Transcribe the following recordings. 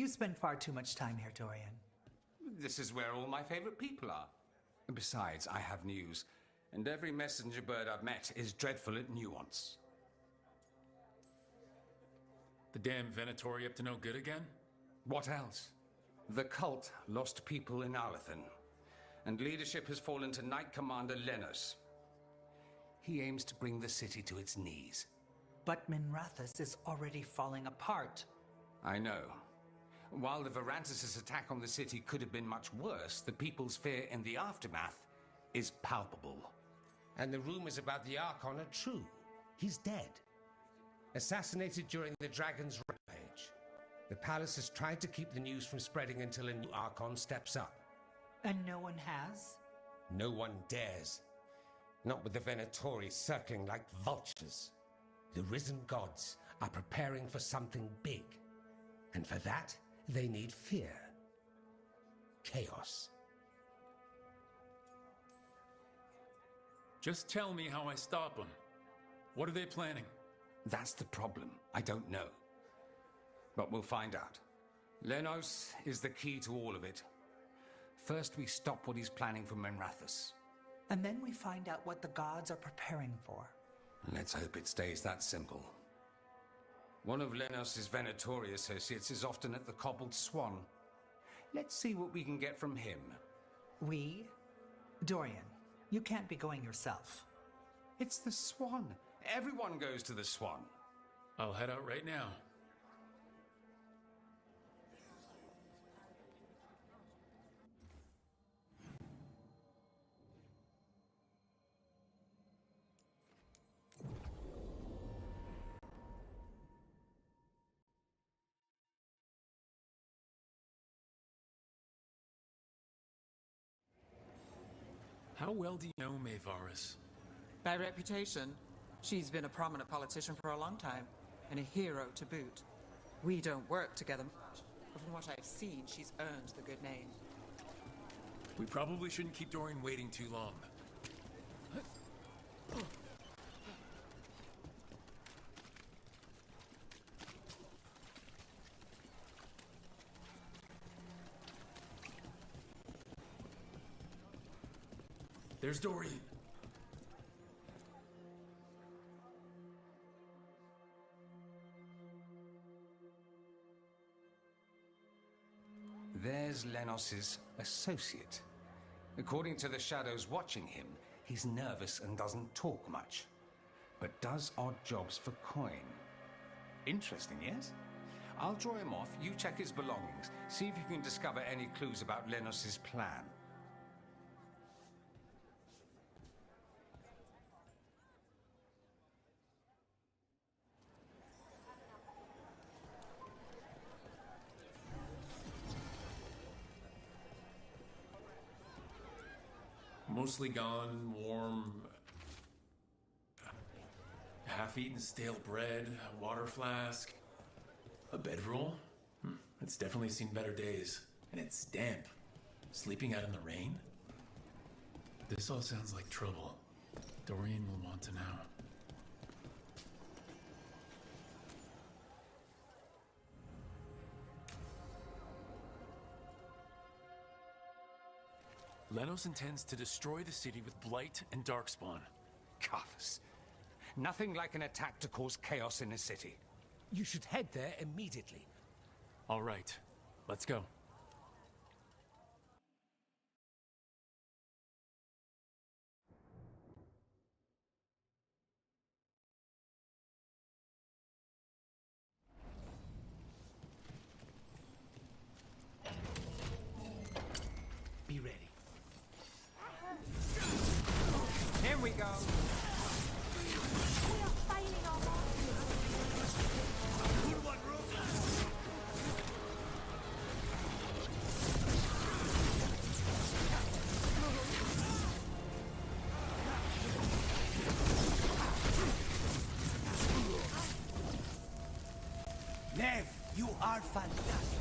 You spend far too much time here, Dorian. This is where all my favorite people are. And besides, I have news. And every messenger bird I've met is dreadful at nuance. The damn Venatori up to no good again? What else? The cult lost people in Alathan, and leadership has fallen to Knight Commander Lenos. He aims to bring the city to its knees. But Minrathous is already falling apart. I know. While the Varantis' attack on the city could have been much worse, the people's fear in the aftermath is palpable. And the rumors about the Archon are true. He's dead. Assassinated during the Dragon's rampage. The palace has tried to keep the news from spreading until a new Archon steps up. And no one has? No one dares. Not with the Venatori circling like vultures. The risen gods are preparing for something big. And for that, they need fear. Chaos. Just tell me how I stop them. What are they planning? That's the problem. I don't know. But we'll find out. Lenos is the key to all of it. First, we stop what he's planning for Minrathous. And then we find out what the gods are preparing for. Let's hope it stays that simple. One of Lenos' Venatori associates is often at the Cobbled Swan. Let's see what we can get from him. We? Dorian, you can't be going yourself. It's the Swan. Everyone goes to the Swan. I'll head out right now. How well do you know Maevaris? By reputation, she's been a prominent politician for a long time, and a hero to boot. We don't work together much, but from what I've seen, she's earned the good name. We probably shouldn't keep Dorian waiting too long. There's Dorian. There's Lenos' associate. According to the shadows watching him, he's nervous and doesn't talk much, but does odd jobs for coin. Interesting, yes? I'll draw him off, you check his belongings, see if you can discover any clues about Lenos' plan. Mostly gone, warm, half-eaten stale bread, a water flask, a bedroll. It's definitely seen better days. And it's damp. Sleeping out in the rain? This all sounds like trouble. Dorian will want to know. Lenos intends to destroy the city with Blight and Darkspawn. Carthus. Nothing like an attack to cause chaos in a city. You should head there immediately. All right, let's go. Be ready. Here we go. We are failing our Nev, you are fantastic.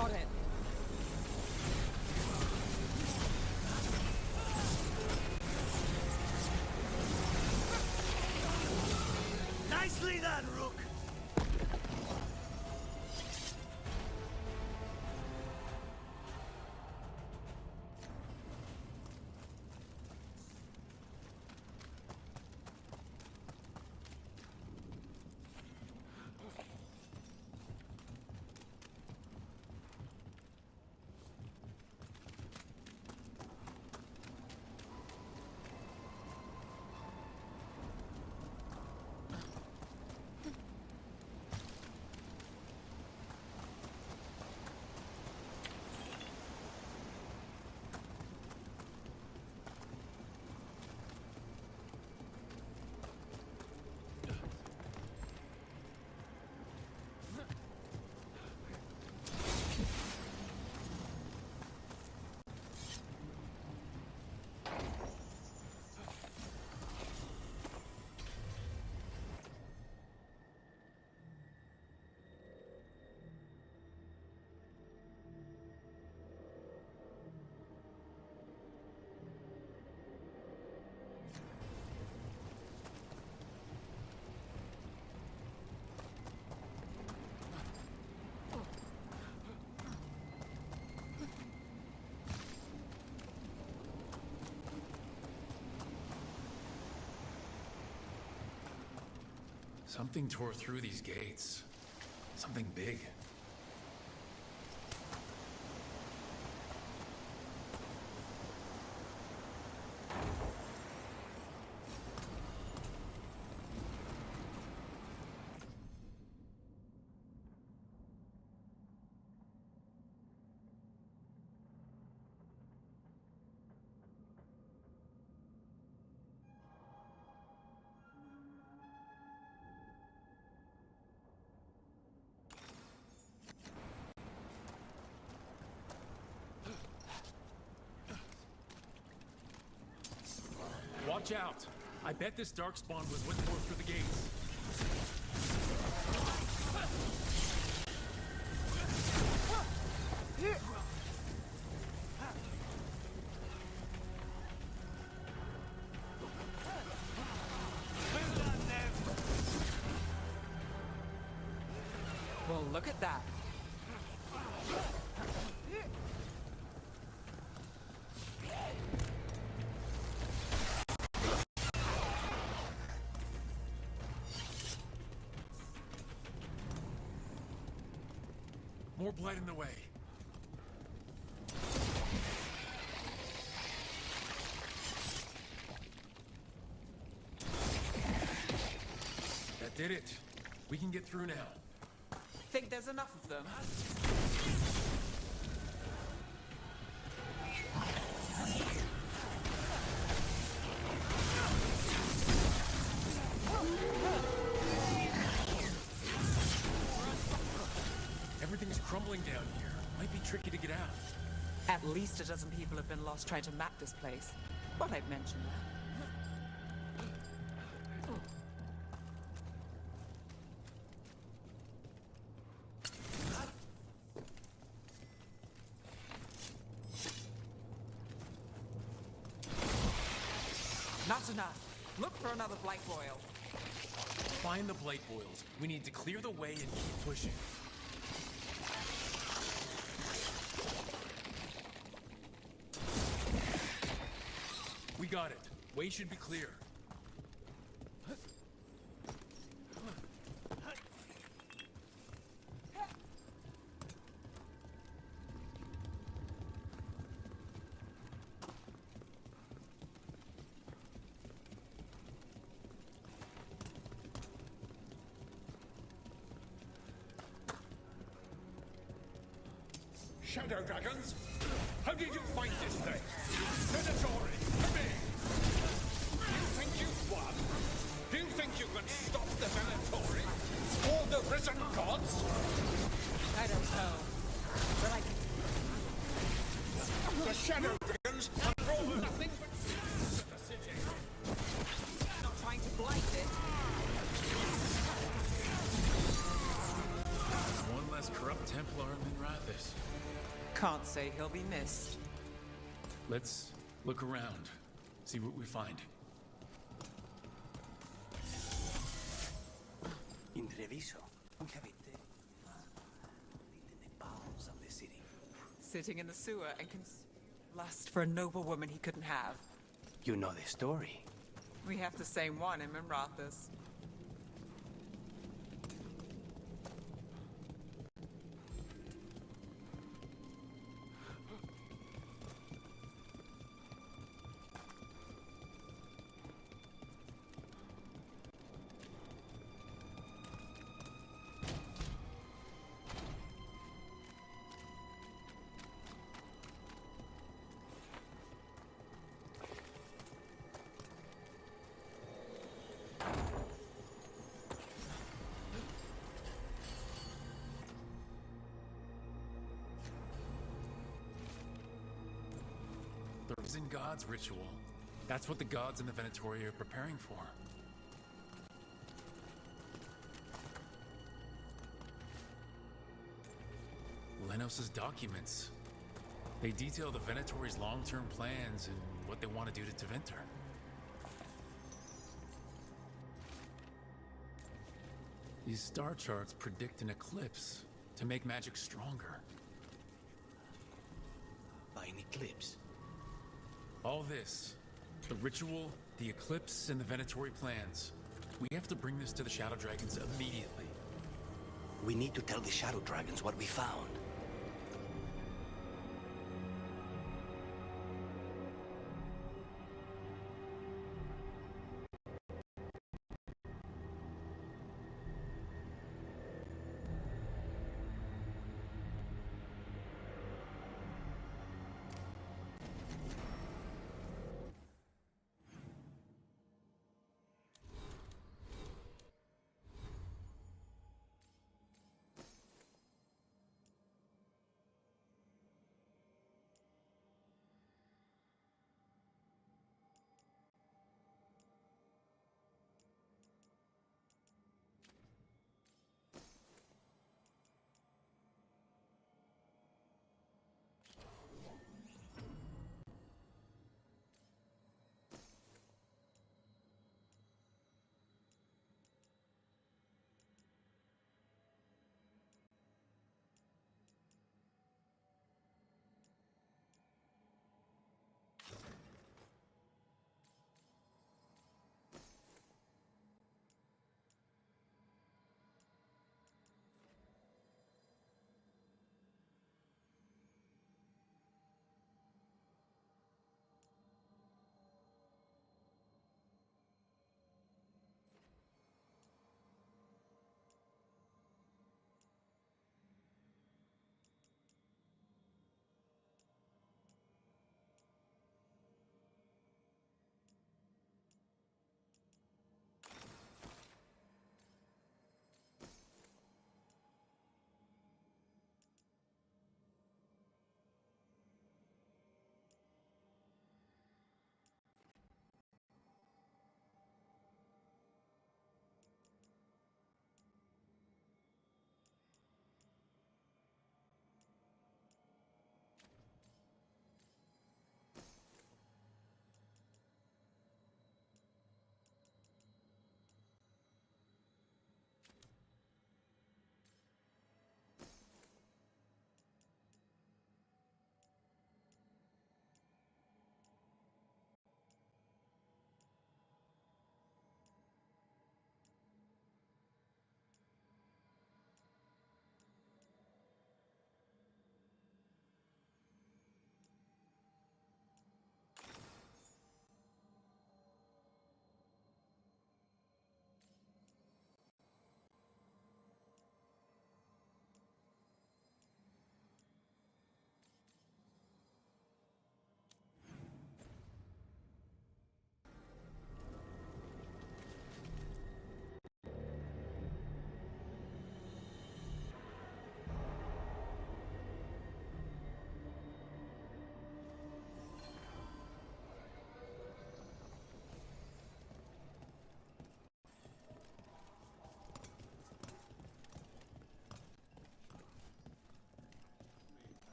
Got it. Nicely done, Rook! Something tore through these gates. Something big. Watch out! I bet this darkspawn was what tore through the gates. Well, look at that. More blight in the way. That did it. We can get through now. Think there's enough of them? Everything's crumbling down here. Might be tricky to get out. At least a dozen people have been lost trying to map this place. But I've mentioned that. Not enough. Look for another blight boil. Find the blight boils. We need to clear the way and keep pushing. We got it. Way should be clear. Shadow dragons? How did you find this thing? Predatory! Come in! You think you've won? Do you think you can stop the Venatori? Or the risen gods? I don't know. But I can... The Shadow dragons have brought nothing but sins to the city. Not trying to blight it. One less corruption. corrupt Templar Minrathis. Can't say he'll be missed. Let's look around, see what we find. In Treviso, capite? In the bowels of the city. Sitting in the sewer and lust for a noble woman he couldn't have. You know the story. We have the same one in Minrathis. The Risen Gods ritual. That's what the gods in the Venatori are preparing for. Lenos's documents. They detail the Venatori's long-term plans and what they want to do to Tevinter. These star charts predict an eclipse to make magic stronger. By an eclipse. All this, the ritual, the eclipse, and the Venatori plans. We have to bring this to the Shadow Dragons immediately. We need to tell the Shadow Dragons what we found.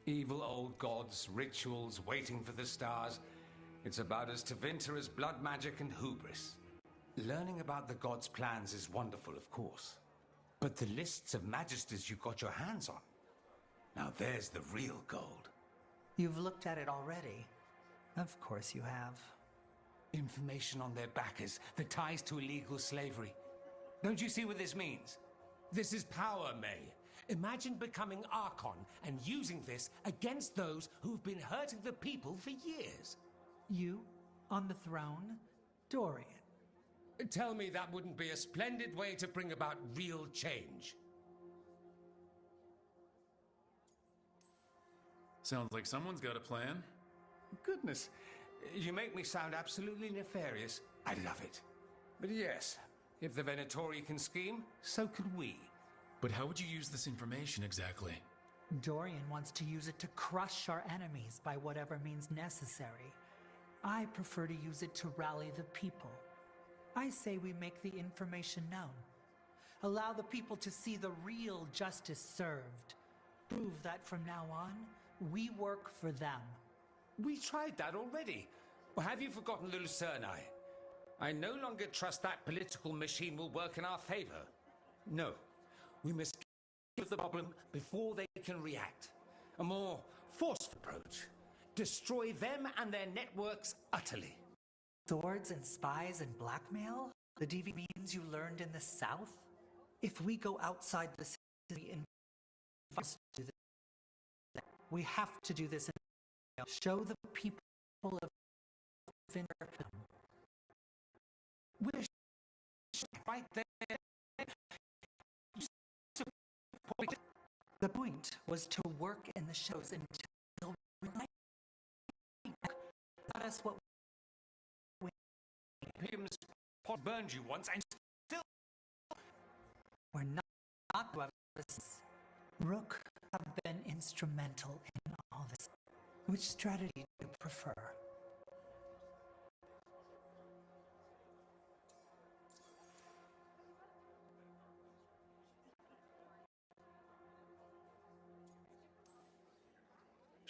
Evil old gods, rituals, waiting for the stars. It's about as Tevinter as blood magic and hubris. Learning about the gods' plans is wonderful, of course. But the lists of magisters you got your hands on, now there's the real gold. You've looked at it already. Of course you have. Information on their backers, the ties to illegal slavery. Don't you see what this means? This is power, May. Imagine becoming Archon and using this against those who've been hurting the people for years. You, on the throne, Dorian. Tell me that wouldn't be a splendid way to bring about real change. Sounds like someone's got a plan. Goodness, you make me sound absolutely nefarious. I love it. But yes, if the Venatori can scheme, so could we. But how would you use this information exactly? Dorian wants to use it to crush our enemies by whatever means necessary. I prefer to use it to rally the people. I say we make the information known. Allow the people to see the real justice served. Prove that from now on, we work for them. We tried that already. Or have you forgotten Lucerni? I no longer trust that political machine will work in our favor. No, we must get the problem before they can react. A more forceful approach. Destroy them and their networks utterly. Swords and spies and blackmail? The DV means you learned in the South? If we go outside the city and we have to do this. Show the people of Vinter. We're right there. The point was to work in the shows until we got us what we Pim's pot burned you once and still. we're not Rook have been instrumental in all this. Which strategy do you prefer?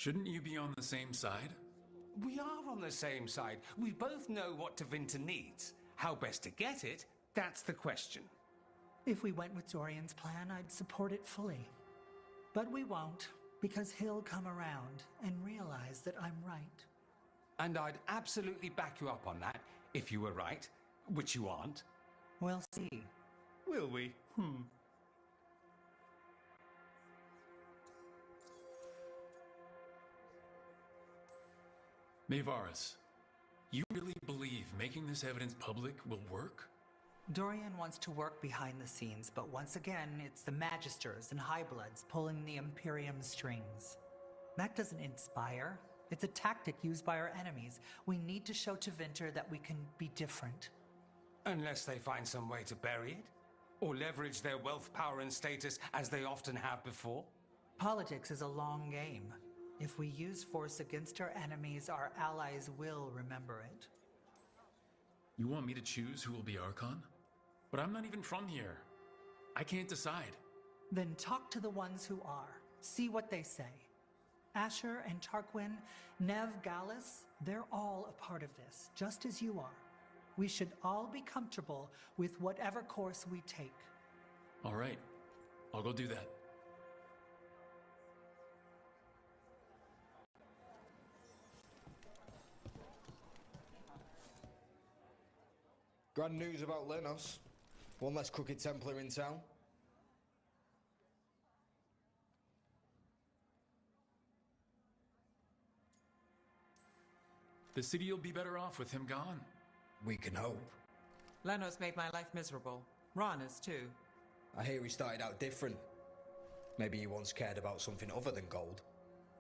Shouldn't you be on the same side? We are on the same side. We both know what Tevinter needs. How best to get it, that's the question. If we went with Dorian's plan, I'd support it fully. But we won't, because he'll come around and realize that I'm right. And I'd absolutely back you up on that, if you were right, which you aren't. We'll see. Will we? Maevaris, you really believe making this evidence public will work? Dorian wants to work behind the scenes, but once again, it's the Magisters and Highbloods pulling the Imperium's strings. That doesn't inspire. It's a tactic used by our enemies. We need to show Tevinter that we can be different. Unless they find some way to bury it, or leverage their wealth, power, and status as they often have before. Politics is a long game. If we use force against our enemies, our allies will remember it. You want me to choose who will be Archon? But I'm not even from here. I can't decide. Then talk to the ones who are. See what they say. Asher and Tarquin, Nev Gallus, they're all a part of this, just as you are. We should all be comfortable with whatever course we take. All right, I'll go do that. Grand news about Lenos. One less crooked Templar in town. The city will be better off with him gone. We can hope. Lenos made my life miserable. Rana's too. I hear he started out different. Maybe he once cared about something other than gold.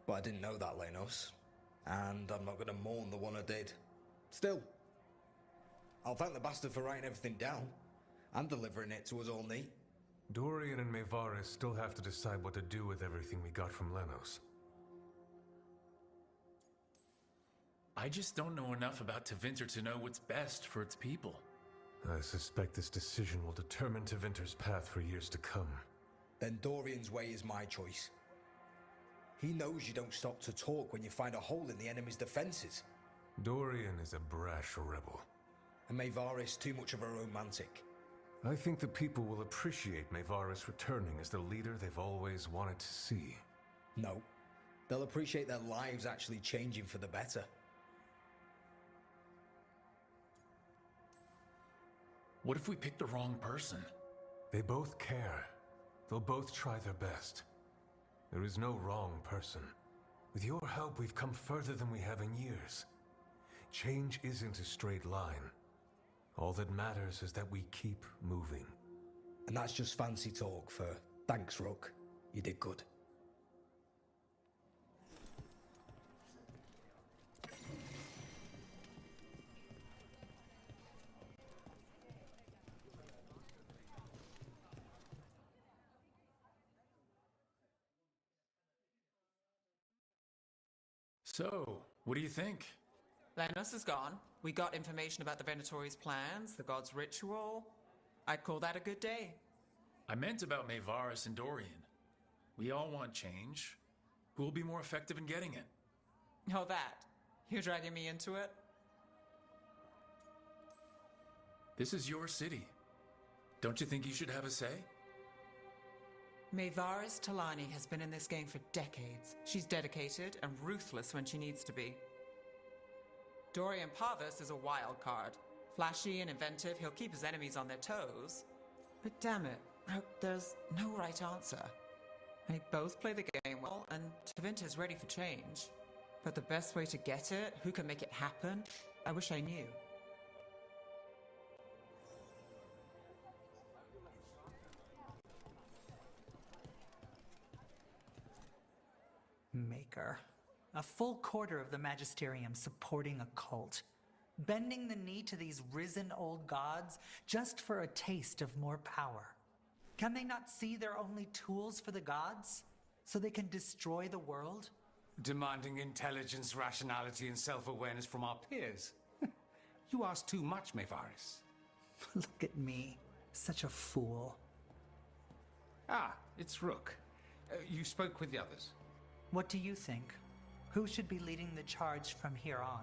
But I didn't know that, Lenos. And I'm not going to mourn the one I did. Still, I'll thank the bastard for writing everything down and delivering it to us all neat. Dorian and Maevaris still have to decide what to do with everything we got from Lenos. I just don't know enough about Tevinter to know what's best for its people. I suspect this decision will determine Tevinter's path for years to come. Then Dorian's way is my choice. He knows you don't stop to talk when you find a hole in the enemy's defenses. Dorian is a brash rebel. And Maevaris too much of a romantic. I think the people will appreciate Maevaris returning as the leader they've always wanted to see. No. They'll appreciate their lives actually changing for the better. What if we pick the wrong person? They both care. They'll both try their best. There is no wrong person. With your help, we've come further than we have in years. Change isn't a straight line. All that matters is that we keep moving. And that's just fancy talk for thanks, Rook. You did good. So, what do you think? Lenos is gone. We got information about the Venatori's plans, the god's ritual. I'd call that a good day. I meant about Maevaris and Dorian. We all want change. Who will be more effective in getting it? Oh, that. You're dragging me into it? This is your city. Don't you think you should have a say? Maevaris Talani has been in this game for decades. She's dedicated and ruthless when she needs to be. Dorian Parvis is a wild card. Flashy and inventive, he'll keep his enemies on their toes. But damn it, there's no right answer. They both play the game well, and Tevinter's ready for change. But the best way to get it, who can make it happen, I wish I knew. Maker. A full quarter of the Magisterium supporting a cult. Bending the knee to these risen old gods just for a taste of more power. Can they not see they're only tools for the gods? So they can destroy the world? Demanding intelligence, rationality, and self-awareness from our peers. You ask too much, Maevaris. Look at me. Such a fool. Ah, it's Rook. You spoke with the others. What do you think? Who should be leading the charge from here on?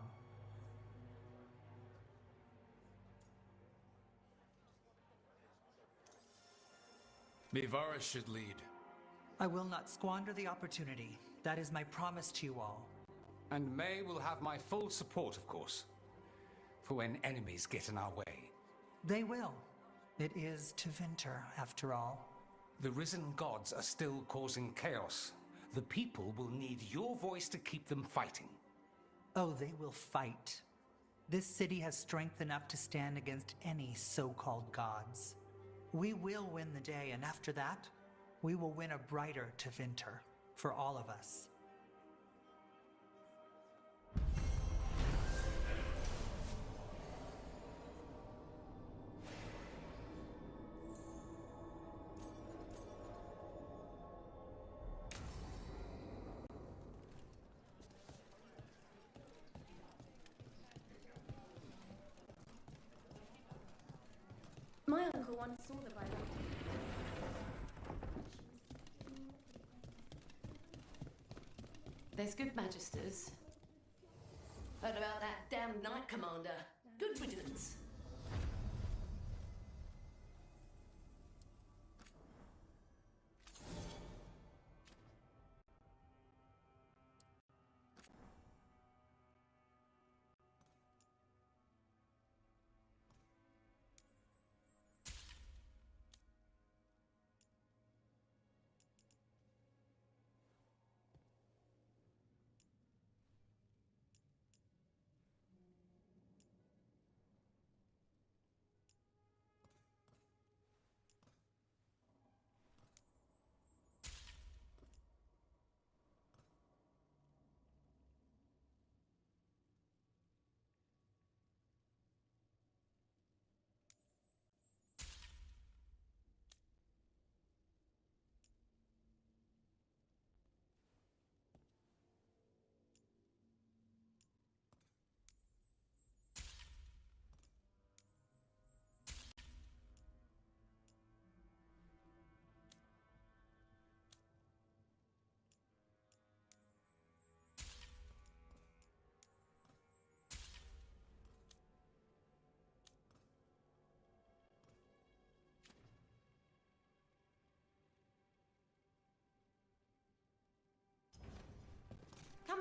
Maevaris should lead. I will not squander the opportunity. That is my promise to you all. And May will have my full support, of course. For when enemies get in our way. They will. It is Tevinter, after all. The risen gods are still causing chaos. The people will need your voice to keep them fighting. Oh, they will fight. This city has strength enough to stand against any so-called gods. We will win the day, and after that, we will win a brighter Tevinter for all of us. My uncle once saw the Veilguard. There's good magisters. Heard about that damned Knight Commander. Good riddance.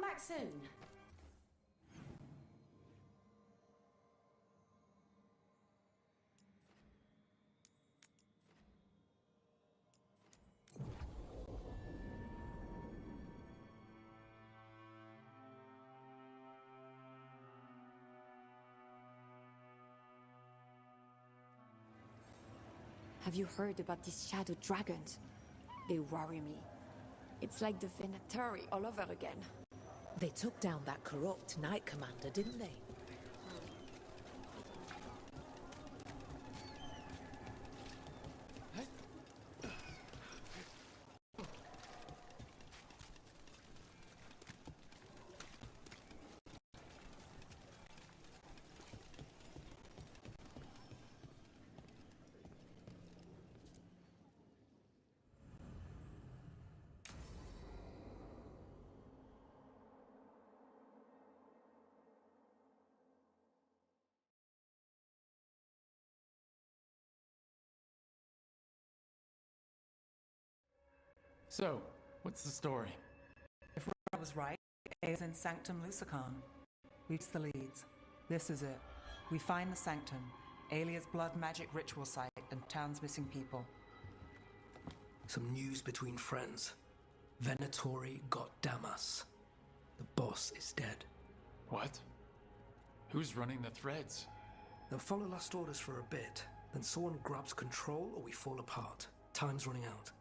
back soon. Have you heard about these shadow dragons? They worry me. It's like the Venatari all over again. They took down that corrupt Knight Commander, didn't they? So, what's the story? If I was right, is in Sanctum Lucican. Reach the leads. This is it. We find the Sanctum, Alia's blood magic ritual site, and town's missing people. Some news between friends. Venatori got Damas. The boss is dead. What? Who's running the threads? They'll follow last orders for a bit, then someone grabs control or we fall apart. Time's running out.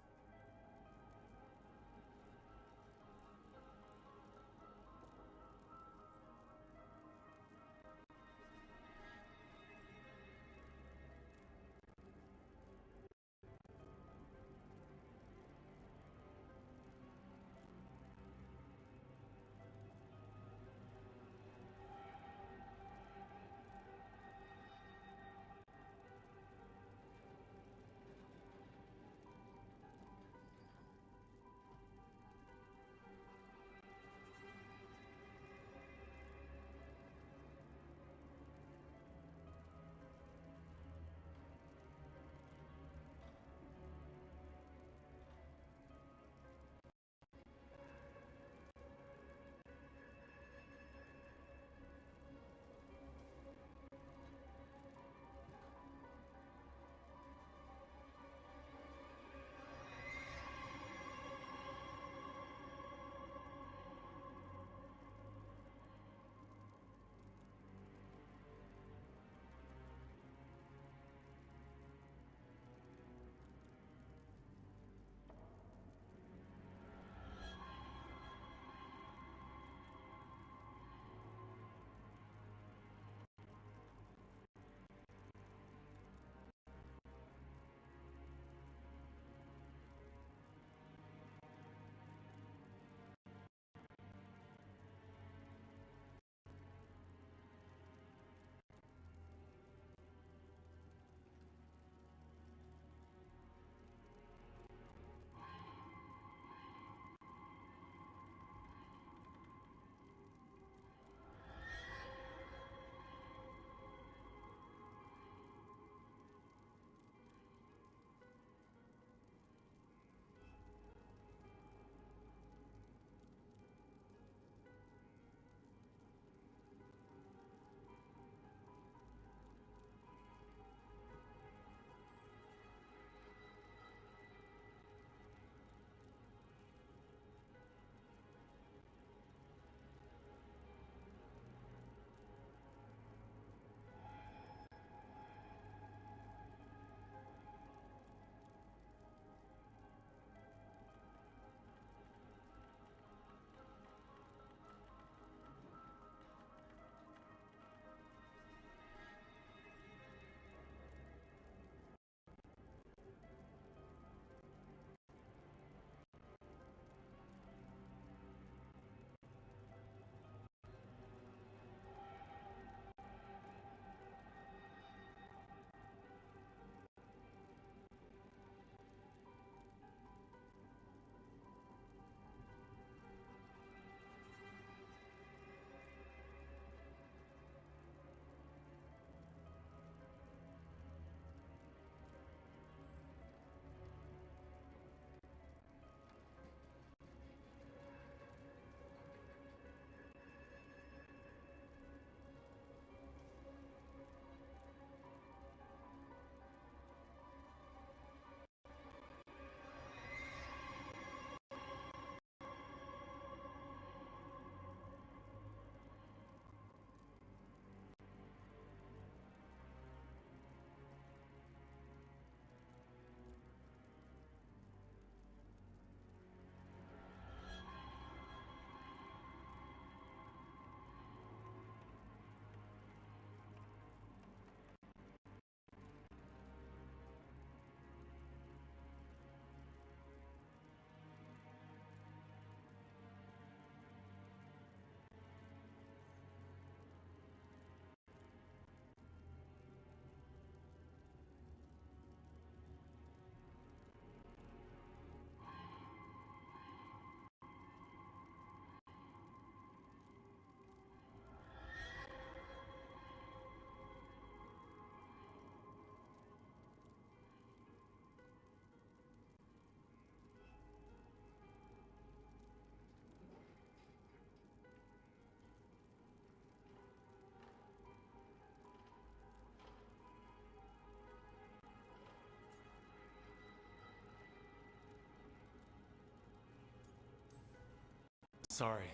sorry.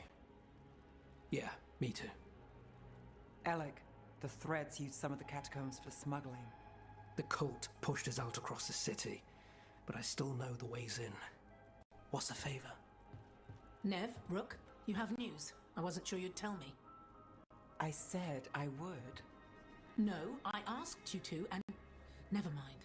Yeah, me too. Alec, the Threads used some of the catacombs for smuggling. The cult pushed us out across the city, but I still know the ways in. What's the favor? Nev, Rook, you have news. I wasn't sure you'd tell me. I said I would. No, I asked you to, and never mind.